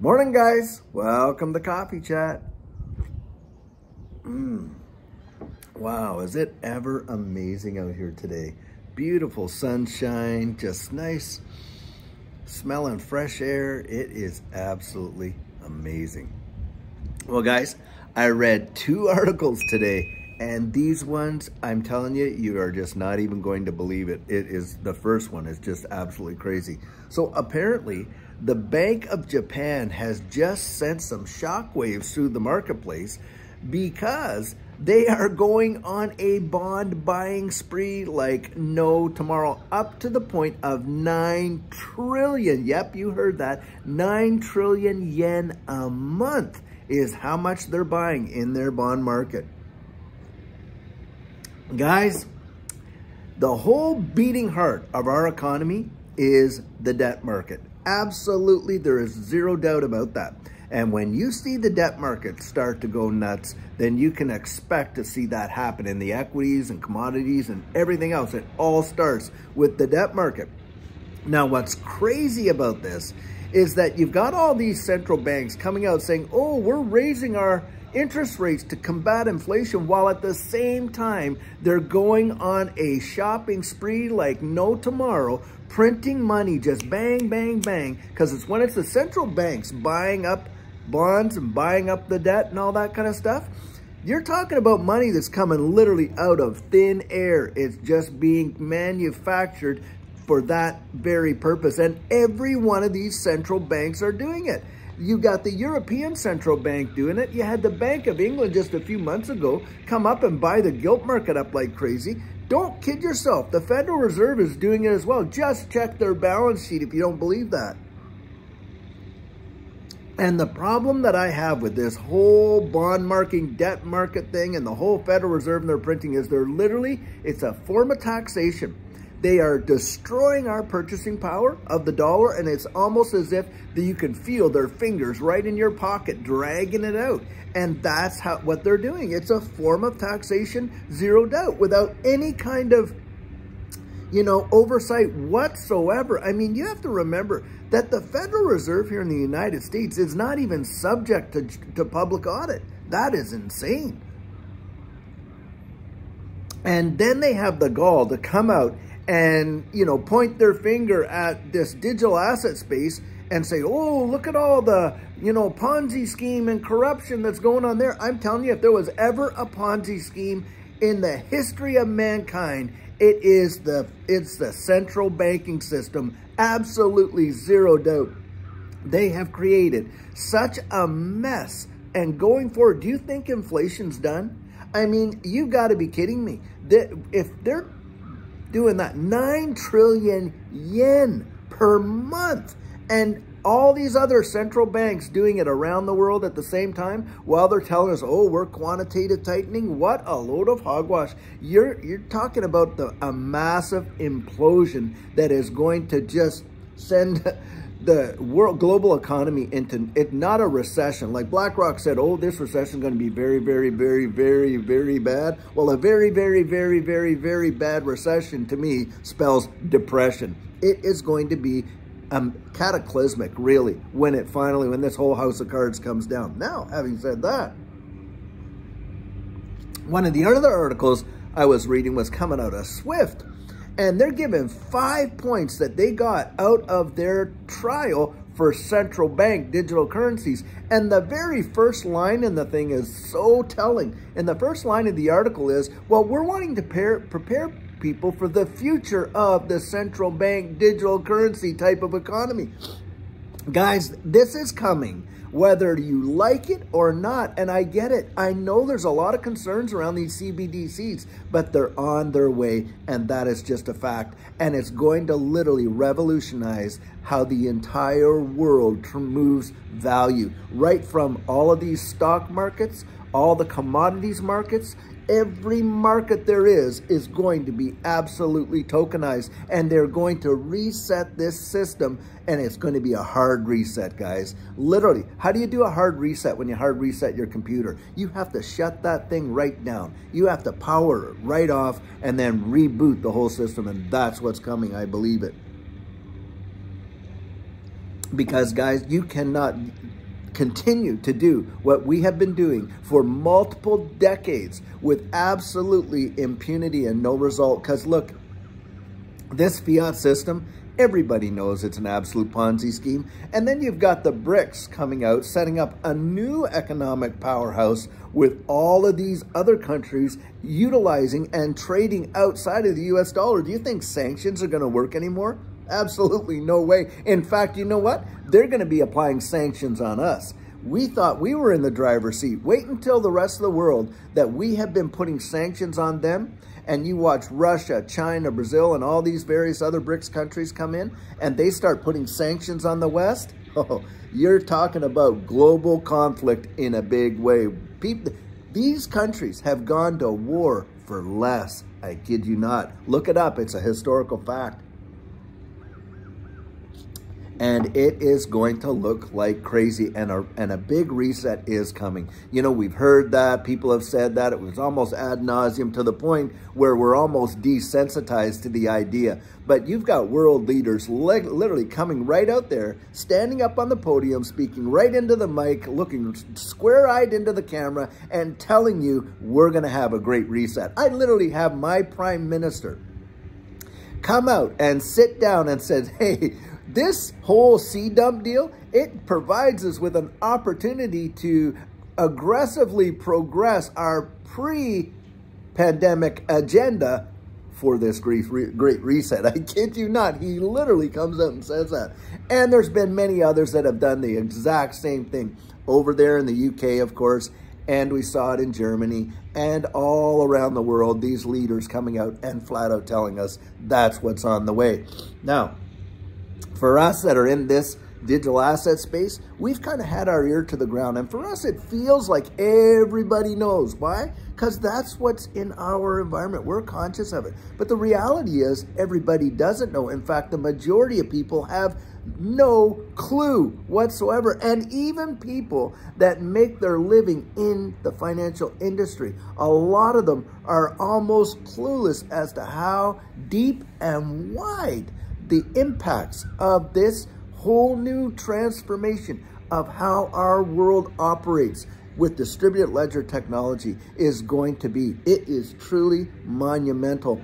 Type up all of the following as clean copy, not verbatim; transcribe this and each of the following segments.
Morning, guys. Welcome to Coffee Chat. Wow, is it ever amazing out here today? Beautiful sunshine, just nice, smelling fresh air. It is absolutely amazing. Well, guys, I read 2 articles today, and these ones, I'm telling you, you are just not even going to believe it. The first one is just absolutely crazy. So apparently, the Bank of Japan has just sent some shockwaves through the marketplace because they are going on a bond buying spree like no tomorrow, up to the point of 9 trillion. Yep, you heard that. 9 trillion yen a month is how much they're buying in their bond market. Guys, the whole beating heart of our economy is the debt market. Absolutely, there is zero doubt about that. And when you see the debt market start to go nuts, then you can expect to see that happen in the equities and commodities and everything else. It all starts with the debt market. Now, what's crazy about this is that you've got all these central banks coming out saying, oh, we're raising our interest rates to combat inflation, while at the same time, they're going on a shopping spree like no tomorrow, printing money, just bang, bang, bang, because it's when it's the central banks buying up bonds and buying up the debt and all that kind of stuff. You're talking about money that's coming literally out of thin air. It's just being manufactured for that very purpose. And every one of these central banks are doing it. You got the European Central Bank doing it. You had the Bank of England just a few months ago come up and buy the gilt market up like crazy. Don't kid yourself. The Federal Reserve is doing it as well. Just check their balance sheet if you don't believe that. And the problem that I have with this whole bond marking, debt market thing and the whole Federal Reserve and their printing is it's a form of taxation. They are destroying our purchasing power of the dollar, and it's almost as if you can feel their fingers right in your pocket, dragging it out. And that's what they're doing. It's a form of taxation, zero doubt, without any kind of, oversight whatsoever. I mean, you have to remember that the Federal Reserve here in the United States is not even subject to public audit. That is insane. And then they have the gall to come out and, point their finger at this digital asset space and say, oh, look at all the, Ponzi scheme and corruption that's going on there. I'm telling you, if there was ever a Ponzi scheme in the history of mankind, it's the central banking system. Absolutely zero doubt. They have created such a mess. And going forward, do you think inflation's done? I mean, you got to be kidding me. If they're doing that 9 trillion yen per month, and all these other central banks doing it around the world at the same time, while they're telling us, oh, we're quantitative tightening, what a load of hogwash. You're talking about a massive implosion that is going to just send the global economy into not a recession. Like BlackRock said, oh, this recession is going to be very, very, very, very, very bad. Well, a very, very, very, very, very bad recession to me spells depression. It is going to be cataclysmic, really, when this whole house of cards comes down. Now, having said that, one of the other articles I was reading was coming out of SWIFT. And they're giving 5 points that they got out of their trial for central bank digital currencies. And the very first line in the thing is so telling. And the first line of the article is, well, we're wanting to prepare people for the future of the central bank digital currency type of economy. Guys, this is coming, whether you like it or not. And I get it. I know there's a lot of concerns around these CBDCs, but they're on their way. And that is just a fact. And it's going to literally revolutionize how the entire world moves value. Right from all of these stock markets, all the commodities markets, every market there is going to be absolutely tokenized, and they're going to reset this system, and it's going to be a hard reset, guys. Literally, how do you do a hard reset when you hard reset your computer? You have to shut that thing right down. You have to power it right off and then reboot the whole system, and that's what's coming. I believe it. Because, guys, you cannot, continue to do what we have been doing for multiple decades with absolutely impunity and no result. Because look, this fiat system, everybody knows it's an absolute Ponzi scheme. And then you've got the BRICS coming out, setting up a new economic powerhouse with all of these other countries utilizing and trading outside of the US dollar. Do you think sanctions are going to work anymore? Absolutely no way. In fact, you know what? They're going to be applying sanctions on us. We thought we were in the driver's seat. Wait until the rest of the world that we have been putting sanctions on them. And you watch Russia, China, Brazil, and all these various other BRICS countries come in and they start putting sanctions on the West. Oh, you're talking about global conflict in a big way. These countries have gone to war for less. I kid you not. Look it up. It's a historical fact. And it is going to look like crazy, and a big reset is coming. You know, we've heard that. People have said that. It was almost ad nauseum to the point where we're almost desensitized to the idea. But you've got world leaders literally coming right out there, standing up on the podium, speaking right into the mic, looking square-eyed into the camera, and telling you we're going to have a great reset. I literally have my prime minister come out and sit down and said, hey, this whole sea dump deal, it provides us with an opportunity to aggressively progress our pre-pandemic agenda for this great reset. I kid you not. He literally comes out and says that. And there's been many others that have done the exact same thing over there in the UK, of course, and we saw it in Germany and all around the world, these leaders coming out and flat out telling us that's what's on the way. Now, for us that are in this digital asset space, we've kind of had our ear to the ground. And for us, it feels like everybody knows. Why? Because that's what's in our environment. We're conscious of it. But the reality is everybody doesn't know. In fact, the majority of people have no clue whatsoever. And even people that make their living in the financial industry, a lot of them are almost clueless as to how deep and wide the impacts of this whole new transformation of how our world operates with distributed ledger technology is going to be. It is truly monumental.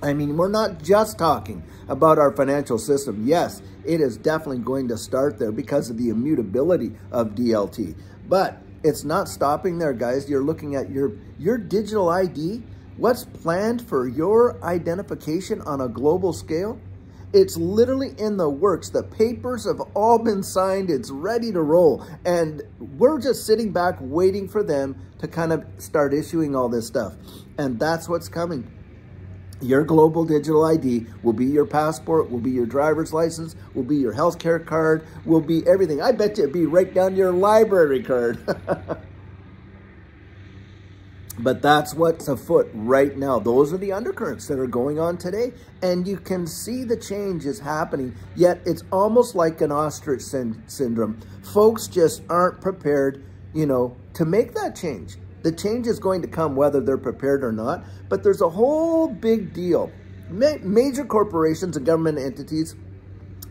I mean, we're not just talking about our financial system. Yes, it is definitely going to start there because of the immutability of DLT. But it's not stopping there, guys. You're looking at your digital ID. What's planned for your identification on a global scale? It's literally in the works. The papers have all been signed. It's ready to roll. And we're just sitting back waiting for them to kind of start issuing all this stuff. And that's what's coming. Your global digital ID will be your passport, will be your driver's license, will be your healthcare card, will be everything. I bet you it'd be right down your library card. But that's what's afoot right now. Those are the undercurrents that are going on today. And you can see the change is happening, yet it's almost like an ostrich syndrome. Folks just aren't prepared, you know, to make that change. The change is going to come whether they're prepared or not. But there's a whole big deal. Major corporations and government entities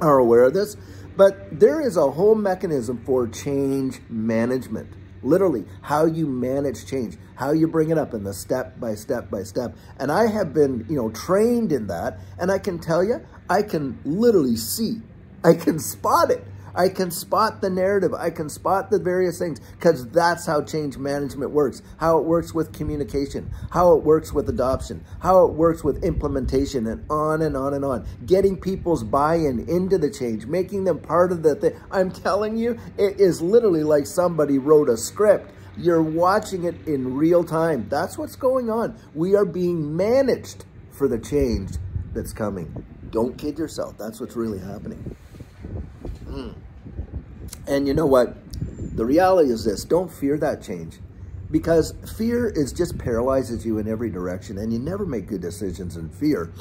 are aware of this. But there is a whole mechanism for change management. Literally, how you manage change, how you bring it up in the step by step by step. And I have been, you know, trained in that. And I can tell you, I can literally see, I can spot it. I can spot the narrative. I can spot the various things because that's how change management works, how it works with communication, how it works with adoption, how it works with implementation, and on and on and on. Getting people's buy-in into the change, making them part of the thing. I'm telling you, it is literally like somebody wrote a script. You're watching it in real time. That's what's going on. We are being managed for the change that's coming. Don't kid yourself. That's what's really happening. And you know what? The reality is this. Don't fear that change, because fear is just paralyzes you in every direction, and you never make good decisions in fear.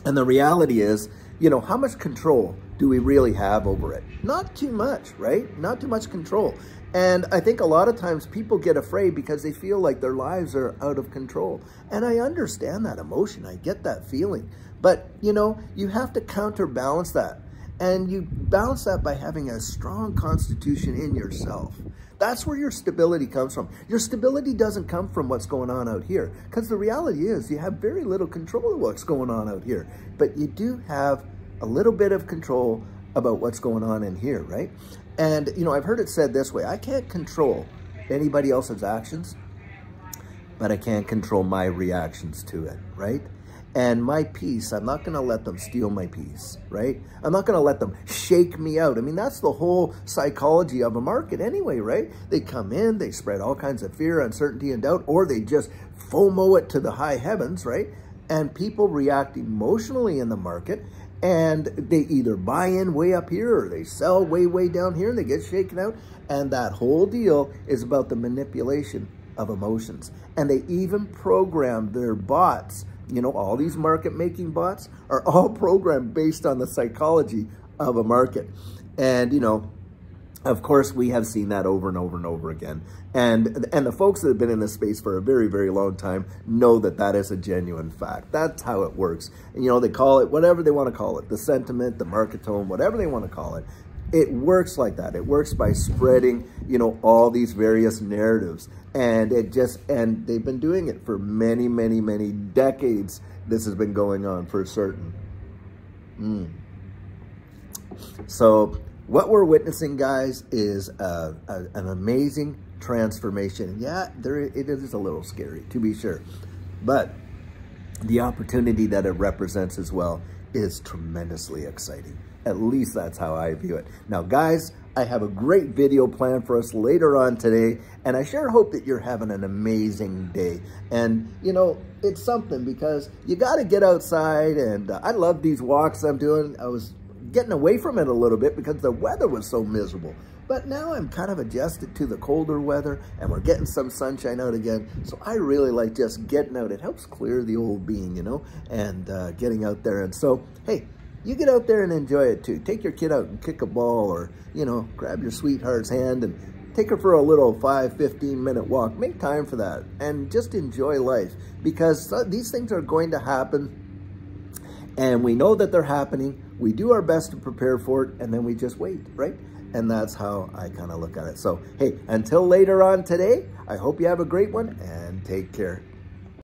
And the reality is, you know, how much control do we really have over it? Not too much, right? Not too much control. And I think a lot of times people get afraid because they feel like their lives are out of control. And I understand that emotion. I get that feeling. But, you know, you have to counterbalance that. And you balance that by having a strong constitution in yourself. That's where your stability comes from. Your stability doesn't come from what's going on out here, because the reality is you have very little control of what's going on out here, but you do have a little bit of control about what's going on in here, right? And, you know, I've heard it said this way: I can't control anybody else's actions, but I can't control my reactions to it, right? And my peace, I'm not going to let them steal my peace, right? I'm not going to let them shake me out. I mean, that's the whole psychology of a market anyway, right? They come in, they spread all kinds of fear, uncertainty, and doubt, or they just FOMO it to the high heavens, right? And people react emotionally in the market, and they either buy in way up here or they sell way, way down here, and they get shaken out. And that whole deal is about the manipulation of emotions. And they even program their bots. You know, all these market-making bots are all programmed based on the psychology of a market. And, you know, of course, we have seen that over and over and over again. And the folks that have been in this space for a very, very long time know that that is a genuine fact. That's how it works. And, you know, they call it whatever they want to call it, the sentiment, the market tone, whatever they want to call it. It works like that. It works by spreading, you know, all these various narratives. And and they've been doing it for many, many, many decades. This has been going on for certain. So what we're witnessing, guys, is an amazing transformation. Yeah, it is a little scary, to be sure. But the opportunity that it represents as well is tremendously exciting. At least that's how I view it. Now, guys, I have a great video planned for us later on today, and I sure hope that you're having an amazing day. And, you know, it's something, because you got to get outside, and I love these walks I'm doing. I was getting away from it a little bit because the weather was so miserable. But now I'm kind of adjusted to the colder weather, and we're getting some sunshine out again. So I really like just getting out. It helps clear the old bean, you know, and getting out there. And so, hey, you get out there and enjoy it too. Take your kid out and kick a ball, or, you know, grab your sweetheart's hand and take her for a little 5-15 minute walk. Make time for that and just enjoy life, because these things are going to happen, and we know that they're happening. We do our best to prepare for it, and then we just wait, right? And that's how I kind of look at it. So, hey, until later on today, I hope you have a great one, and take care.